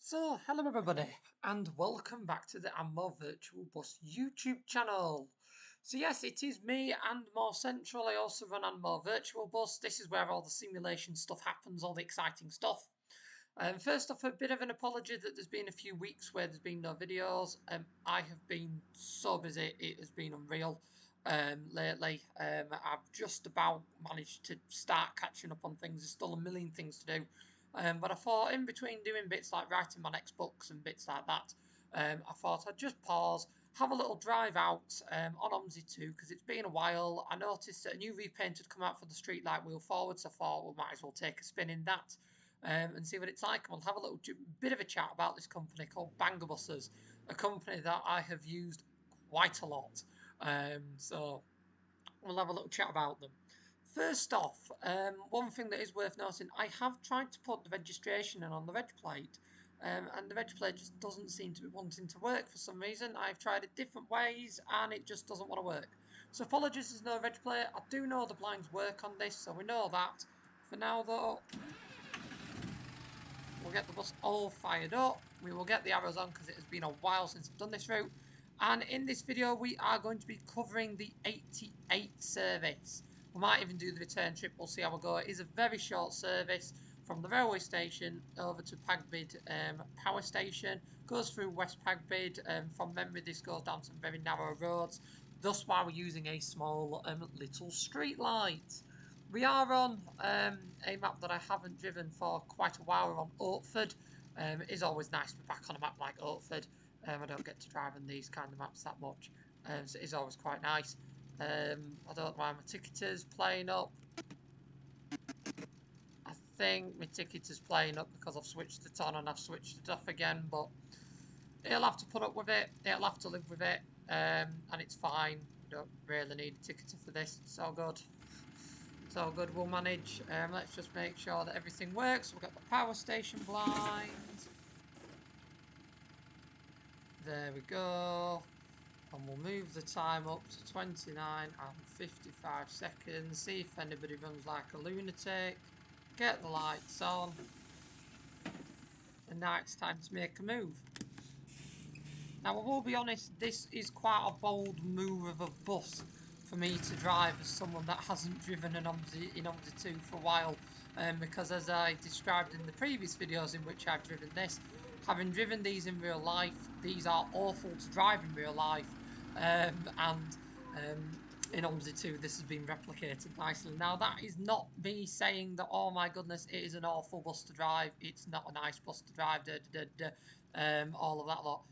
So, hello everybody, and welcome back to the More Virtual Bus YouTube channel. So yes, it is me and More Central. I also run on More Virtual Bus. This is where all the simulation stuff happens, all the exciting stuff. First off, a bit of an apology that there's been a few weeks where there's been no videos. I have been so busy, it has been unreal lately. I've just about managed to start catching up on things. There's still a million things to do. But I thought in between doing bits like writing my next books and bits like that, I thought I'd just pause, have a little drive out on OMSI 2 because it's been a while. I noticed that a new repaint had come out for the Streetlite wheel forward, so I thought we might as well take a spin in that and see what it's like. And we'll have a little bit of a chat about this company called Bangabus, a company that I have used quite a lot. So we'll have a little chat about them. First off, one thing that is worth noting, I have tried to put the registration in on the reg plate, and the reg plate just doesn't seem to be wanting to work for some reason. I've tried it different ways, and it just doesn't want to work. So apologies, there's no reg plate. I do know the blinds work on this, so we know that. For now, though, we'll get the bus all fired up. We will get the arrows on because it has been a while since I've done this route. And in this video, we are going to be covering the 88 service. We might even do the return trip. We'll see how we go. It is a very short service from the railway station over to Pagbid power station. Goes through West Pagbid. From memory, this goes down some very narrow roads. Thus why we're using a small little street light. We are on a map that I haven't driven for quite a while. We're on Oatford. It is always nice to be back on a map like Oatford. I don't get to drive on these kind of maps that much, so it is always quite nice. I don't know why my ticketer's playing up. I think my ticketer's playing up because I've switched it on and I've switched it off again, but he'll have to put up with it. He'll have to live with it, and it's fine. We don't really need a ticketer for this. It's all good. It's all good. We'll manage. Let's just make sure that everything works. We'll get the power station blind. There we go. And we'll move the time up to 29 and 55 seconds. See if anybody runs like a lunatic. Get the lights on. And now it's time to make a move. Now I will be honest, this is quite a bold move of a bus for me to drive as someone that hasn't driven an OMSI 2 for a while. Because as I described in the previous videos in which I've driven this, having driven these in real life, these are awful to drive in real life. And in OMSI 2 this has been replicated nicely. Now that is not me saying that, oh my goodness, it is an awful bus to drive, it's not a nice bus to drive, all of that lot.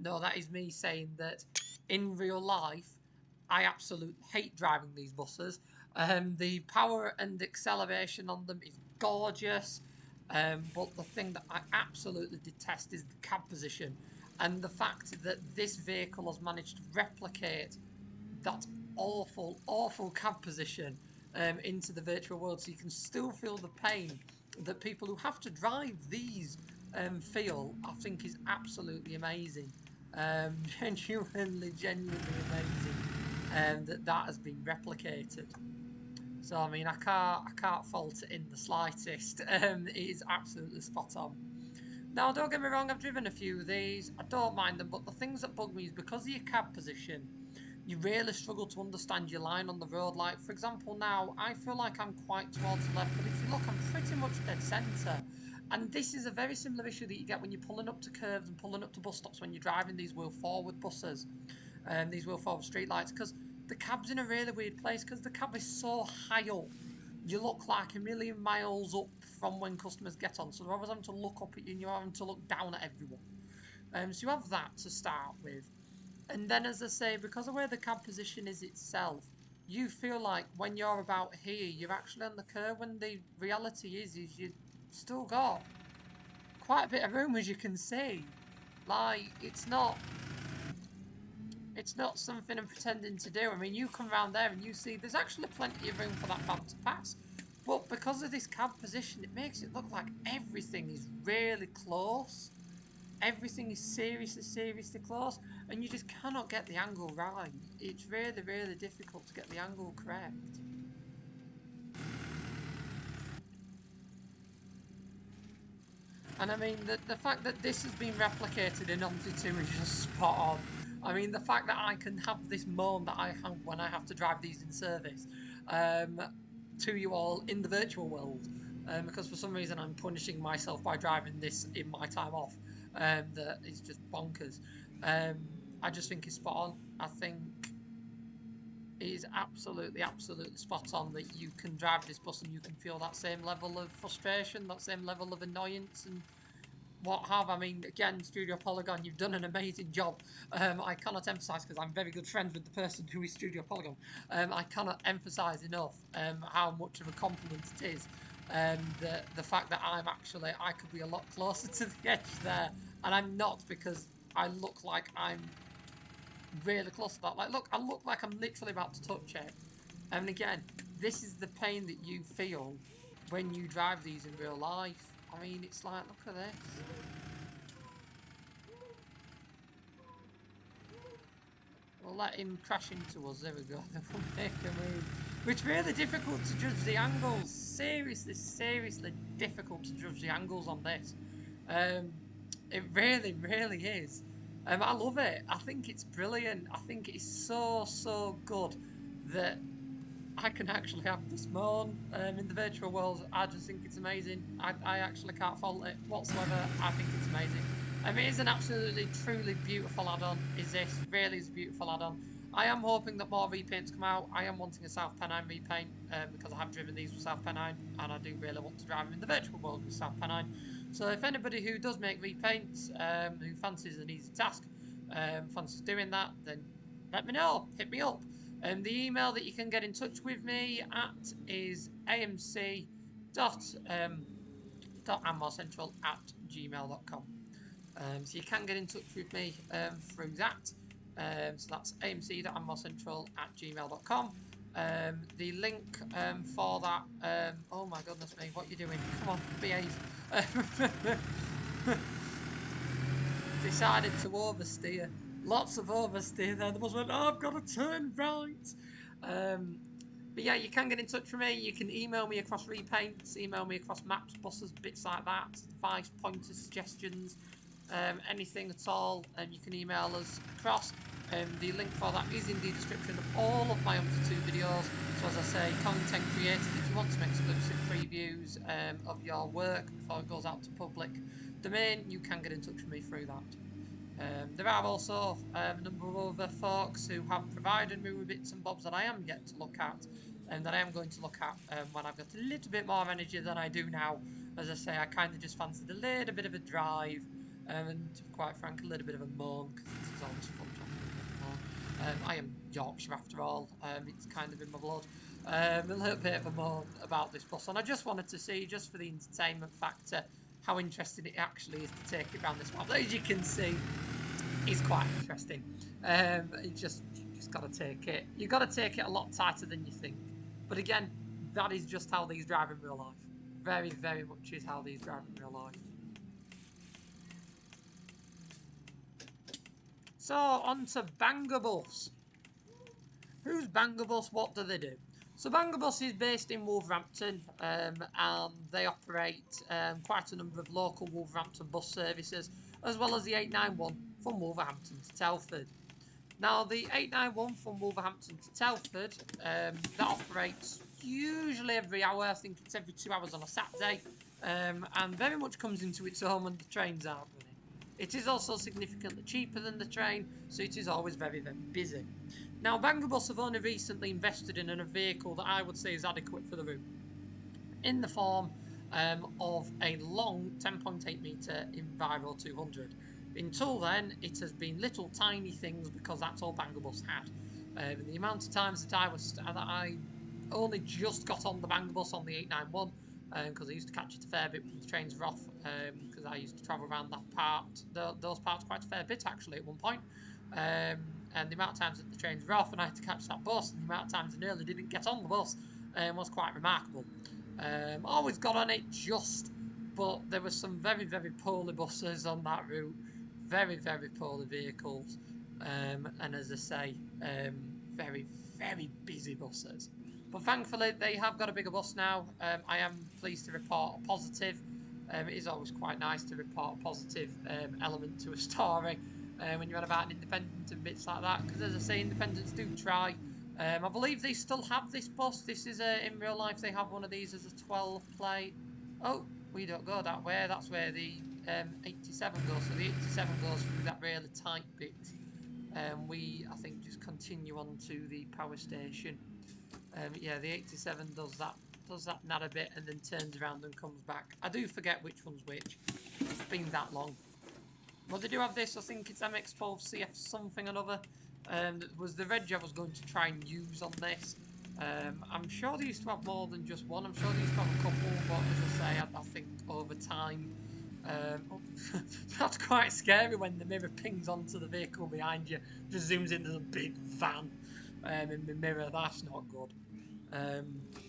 No, that is me saying that in real life I absolutely hate driving these buses. The power and acceleration on them is gorgeous, but the thing that I absolutely detest is the cab position, and the fact that this vehicle has managed to replicate that awful cab position into the virtual world, so you can still feel the pain that people who have to drive these feel. I think is absolutely amazing. Genuinely amazing. That has been replicated. So I mean, I can't fault it in the slightest. It is absolutely spot on. Now, don't get me wrong, I've driven a few of these. I don't mind them, but the things that bug me is because of your cab position, you really struggle to understand your line on the road. Like, for example, now, I feel like I'm quite towards the left, but if you look, I'm pretty much dead centre. And this is a very similar issue that you get when you're pulling up to curves and pulling up to bus stops when you're driving these wheel forward buses, these wheel forward street lights, because the cab's in a really weird place because the cab is so high up. You look like a million miles up from when customers get on. So they're always having to look up at you and you're having to look down at everyone. So you have that to start with. And then, as I say, because of where the cab position is itself, you feel like when you're about here, you're actually on the curve, when the reality is you've still got quite a bit of room, as you can see. Like, it's not something I'm pretending to do. I mean, you come around there and you see there's actually plenty of room for that van to pass. But because of this cab position, it makes it look like everything is really close. Everything is seriously close. And you just cannot get the angle right. It's really difficult to get the angle correct. And I mean, the fact that this has been replicated in OMSI 2 is just spot on. I mean, the fact that I can have this moan that I have when I have to drive these in service to you all in the virtual world. Because for some reason I'm punishing myself by driving this in my time off. That is just bonkers. I just think it's spot on. I think it is absolutely spot on that you can drive this bus and you can feel that same level of frustration, that same level of annoyance and what have. I mean, again, Studio Polygon, you've done an amazing job. I cannot emphasise, because I'm very good friends with the person who is Studio Polygon, I cannot emphasise enough how much of a compliment it is. The fact that I could be a lot closer to the edge there, and I'm not, because I look like I'm really close to that. Like, look, I look like I'm literally about to touch it. And again, this is the pain that you feel when you drive these in real life. I mean, it's like, look at this. We'll let him crash into us. There we go. Then we'll make a move. It's really difficult to judge the angles. Seriously difficult to judge the angles on this. It really is. I love it. I think it's brilliant. I think it's so good that I can actually have this moan in the virtual world. I just think it's amazing. I actually can't fault it whatsoever. I think it's amazing. It is an absolutely, truly beautiful add-on. Really is a beautiful add-on. I am hoping that more repaints come out. I am wanting a South Pennine repaint because I have driven these with South Pennine, and I do really want to drive them in the virtual world with South Pennine. So if anybody who does make repaints, who fancies an easy task, fancies doing that, then let me know. Hit me up. The email that you can get in touch with me at is amc.amorcentral@gmail.com. So you can get in touch with me through that. So that's amc.amorcentral@gmail.com. The link for that, oh my goodness me, what are you doing? Come on, behave. Decided to oversteer. Lots of oversteer there. The bus went, oh, I've got to turn right. But yeah, you can get in touch with me. You can email me across repaints, email me across maps, buses, bits like that, advice, pointers, suggestions, anything at all. You can email us across. The link for that is in the description of all of my OMSI 2 videos. So as I say, content created, if you want some exclusive previews of your work before it goes out to public domain, you can get in touch with me through that. There are also a number of other folks who have provided me with bits and bobs that I am yet to look at, and that I am going to look at when I've got a little bit more energy than I do now. As I say, I kind of just fancied a little bit of a drive, and to be quite frank, a little bit of a moan, because this is always fun to have a little bit of a moan. I am Yorkshire after all, it's kind of in my blood. A little bit of a moan about this bus, and I just wanted to see, just for the entertainment factor, how interesting it actually is to take it around this map. As you can see, it's quite interesting. You just got to take it. You've got to take it a lot tighter than you think. But again, that is just how these drive in real life. Very much is how these drive in real life. So, on to Bangabus. Who's Bangabus? What do they do? So Bangabus is based in Wolverhampton, and they operate quite a number of local Wolverhampton bus services, as well as the 891 from Wolverhampton to Telford. Now, the 891 from Wolverhampton to Telford, that operates usually every hour. I think it's every 2 hours on a Saturday, and very much comes into its own when the trains aren't running. It is also significantly cheaper than the train, so it is always very busy. Now, Bangabus have only recently invested in a vehicle that I would say is adequate for the route, in the form of a long 10.8 metre Enviro 200. Until then, it has been little tiny things, because that's all Bangabus had. And the amount of times that I only just got on the Bangabus on the 891, because I used to catch it a fair bit when the trains were off, because I used to travel around that part, those parts quite a fair bit actually at one point. And the amount of times that the trains were off and I had to catch that bus, and the amount of times I nearly didn't get on the bus, was quite remarkable. Always got on it just, but there were some very poorly buses on that route, very poorly vehicles, and as I say, very busy buses. But thankfully they have got a bigger bus now. I am pleased to report a positive. It is always quite nice to report a positive element to a story when you're on about an independent and bits like that. Because as I say, independents do try. I believe they still have this bus. This is in real life. They have one of these as a 12 plate. Oh, we don't go that way. That's where the 87 goes. So the 87 goes through that really tight bit. We, I think, just continue on to the power station. Yeah, the 87 does that nada bit and then turns around and comes back. I do forget which one's which. It's been that long. Well, they do have this. I think it's MX12CF something or other. That was the reg I was going to try and use on this. I'm sure they used to have more than just one. I'm sure they used to have a couple, but as I say, I think over time. Oh, that's quite scary when the mirror pings onto the vehicle behind you. Just zooms in, there's a big van in the mirror. That's not good.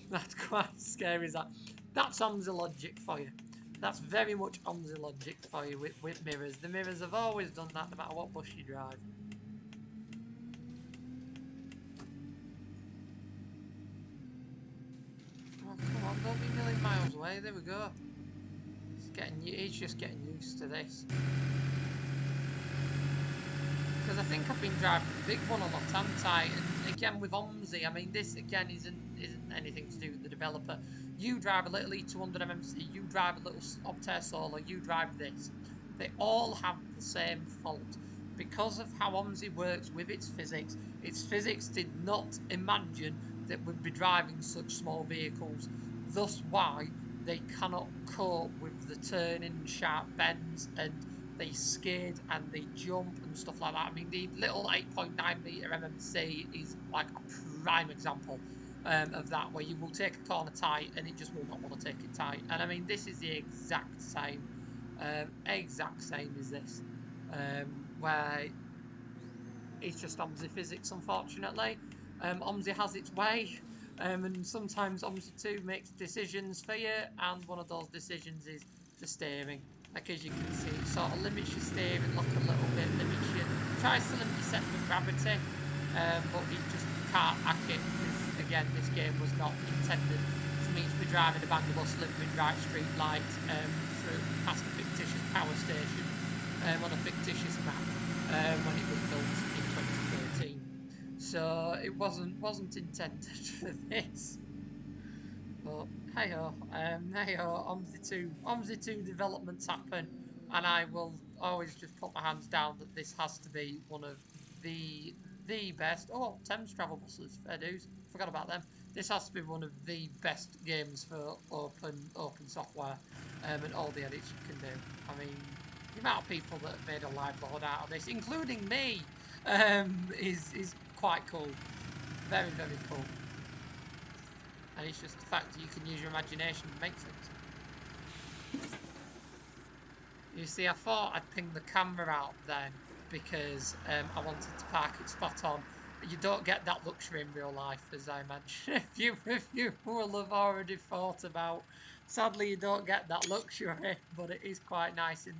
That's quite scary. That's OMSI logic for you. That's very much OMSI logic for you with mirrors. The mirrors have always done that no matter what bus you drive. Oh, come on, don't be a million miles away. There we go. He's just getting used to this. Because I think I've been driving the big one a lot, haven't I? And again with OMSI, I mean this again isn't anything to do with the developer. You drive a little E200 MMC, you drive a little Optare Solo, you drive this. They all have the same fault. Because of how OMSI works with its physics did not imagine that we'd be driving such small vehicles. Thus why they cannot cope with the turning, sharp bends, and they skid and they jump and stuff like that. I mean, the little 8.9 metre MMC is like a prime example of that, where you will take a corner tight and it just will not want to take it tight. And I mean, this is the exact same as this, where it's just OMSI physics, unfortunately. OMSI has its way, and sometimes OMSI 2 makes decisions for you, and one of those decisions is the steering. Like as you can see, it sort of limits your steering lock a little bit, tries to limit your centre of gravity, but you just can't hack it, because again, this game was not intended for me to be driving a Bangabus delivering right Streetlite through past a fictitious power station on a fictitious map when it was built in 2013. So it wasn't intended for this. But hey ho, OMSI 2 developments happen, and I will always just put my hands down that this has to be one of the best. Oh, Thames travel buses, fair dues. Forgot about them. This has to be one of the best games for open software, and all the edits you can do. I mean, the amount of people that have made a livelihood out of this, including me, is quite cool. Very, very cool. And it's just the fact that you can use your imagination to make things. You see, I thought I'd ping the camera out then because I wanted to park it spot on. But you don't get that luxury in real life, as I mentioned. if you will have already thought about. Sadly, you don't get that luxury, but it is quite nice in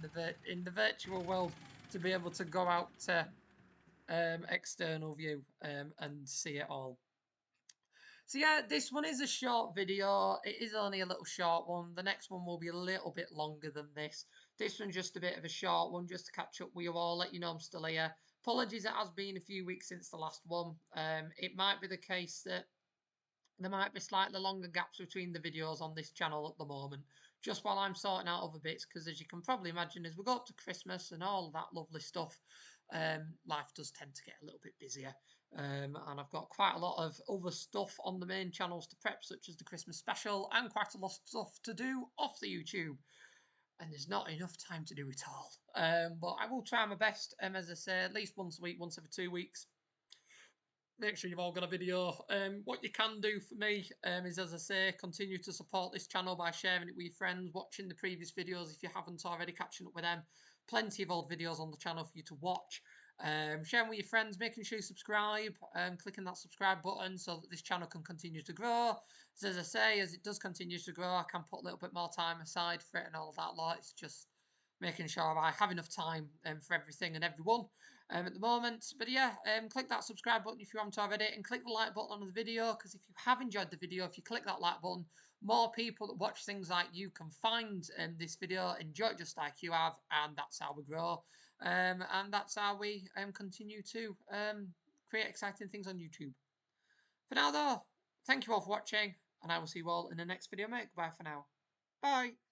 the virtual world to be able to go out to external view and see it all. So yeah, this one is a short video. It is only a little short one. The next one will be a little bit longer than this. This one's just a bit of a short one, just to catch up with you all, let you know I'm still here. Apologies, it has been a few weeks since the last one. It might be the case that there might be slightly longer gaps between the videos on this channel at the moment, just while I'm sorting out other bits, because as you can probably imagine, as we go up to Christmas and all that lovely stuff, life does tend to get a little bit busier. And I've got quite a lot of other stuff on the main channels to prep, such as the Christmas special, and quite a lot of stuff to do off the YouTube. And there's not enough time to do it all. But I will try my best, as I say, at least once a week, once every 2 weeks. Make sure you've all got a video. What you can do for me is, as I say, continue to support this channel by sharing it with your friends, watching the previous videos if you haven't already, catching up with them. Plenty of old videos on the channel for you to watch. Sharing with your friends, making sure you subscribe, clicking that subscribe button so that this channel can continue to grow. So as I say, as it does continue to grow, I can put a little bit more time aside for it and all that lot. It's just making sure I have enough time for everything and everyone at the moment. But yeah, click that subscribe button if you haven't already, and click the like button on the video, because if you have enjoyed the video, if you click that like button, more people that watch things like you can find this video, enjoy it just like you have, and that's how we grow. And that's how we continue to create exciting things on YouTube. For now though, thank you all for watching, and I will see you all in the next video, mate. Bye for now. Bye.